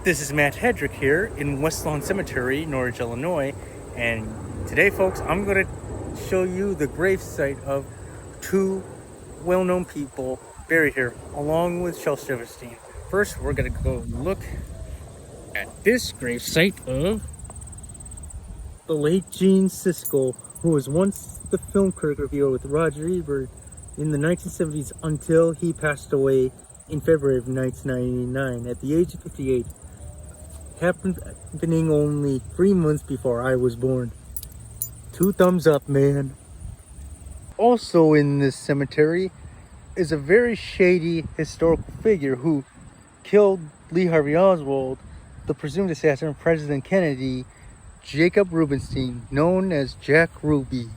This is Matt Hedrick here in West Lawn Cemetery, Norwich, Illinois, and today, folks, I'm going to show you the gravesite of two well-known people buried here, along with Shel Silverstein. First, we're going to go look at this gravesite of the late Gene Siskel, who was once the film critic reviewer with Roger Ebert in the 1970s until he passed away in February of 1999 at the age of 58. Happening only 3 months before I was born. 2 thumbs up, man. Also in this cemetery is a very shady historical figure who killed Lee Harvey Oswald, the presumed assassin of President Kennedy, Jacob Rubenstein, known as Jack Ruby.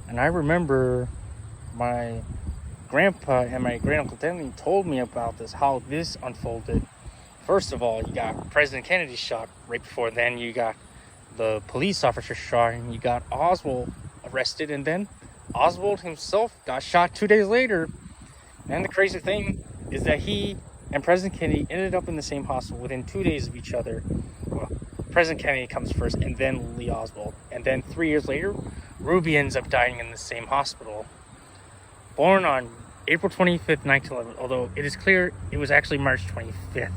And I remember my grandpa and my great-uncle Denny told me about this, how this unfolded. First of all, you got President Kennedy shot right before then. You got the police officer shot, and you got Oswald arrested, and then Oswald himself got shot 2 days later. And the crazy thing is that he and President Kennedy ended up in the same hospital within 2 days of each other. Well, President Kennedy comes first, and then Lee Oswald. And then 3 years later, Ruby ends up dying in the same hospital. Born on April 25th, 1911, although it is clear it was actually March 25th.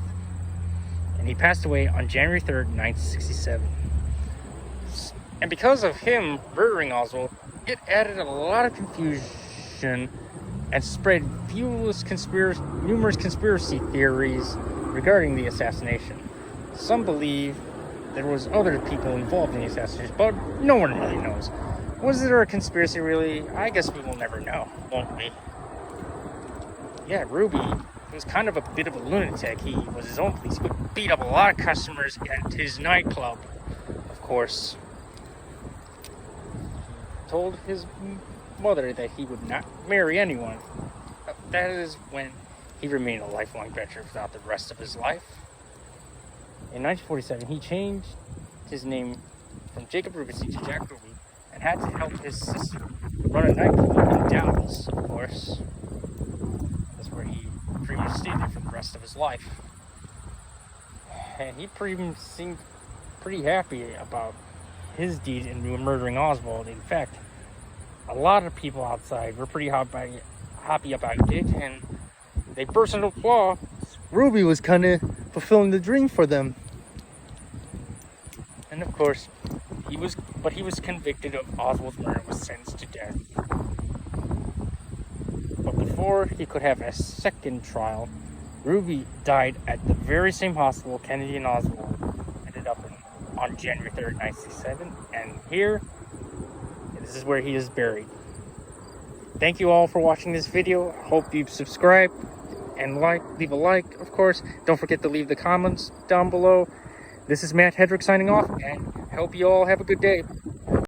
And he passed away on January 3rd, 1967. And because of him murdering Oswald, it added a lot of confusion and spread numerous conspiracy theories regarding the assassination. Some believe there was other people involved in the assassination, but no one really knows. Was there a conspiracy really? I guess we will never know, won't we? Yeah, Ruby was kind of a bit of a lunatic. He was his own police. He would beat up a lot of customers at his nightclub, of course. He told his mother that he would not marry anyone. That is when he remained a lifelong bachelor throughout the rest of his life. In 1947, he changed his name from Jacob Rubenstein to Jack Ruby and had to help his sister run a nightclub in Dallas, of course. That's where he pretty much stayed there for the rest of his life. And he seemed pretty happy about his deed in murdering Oswald. In fact, a lot of people outside were pretty happy about it, and they burst into applause. Ruby was kind of fulfilling the dream for them. And of course, he was convicted of Oswald's murder and was sentenced to death. But before he could have a second trial, Ruby died at the very same hospital Kennedy and Oswald ended up in on January 3rd, 1967. And this is where he is buried. Thank you all for watching this video. I hope you subscribe and leave a like, of course. Don't forget to leave the comments down below. This is Matt Hedrick signing off, and hope you all have a good day.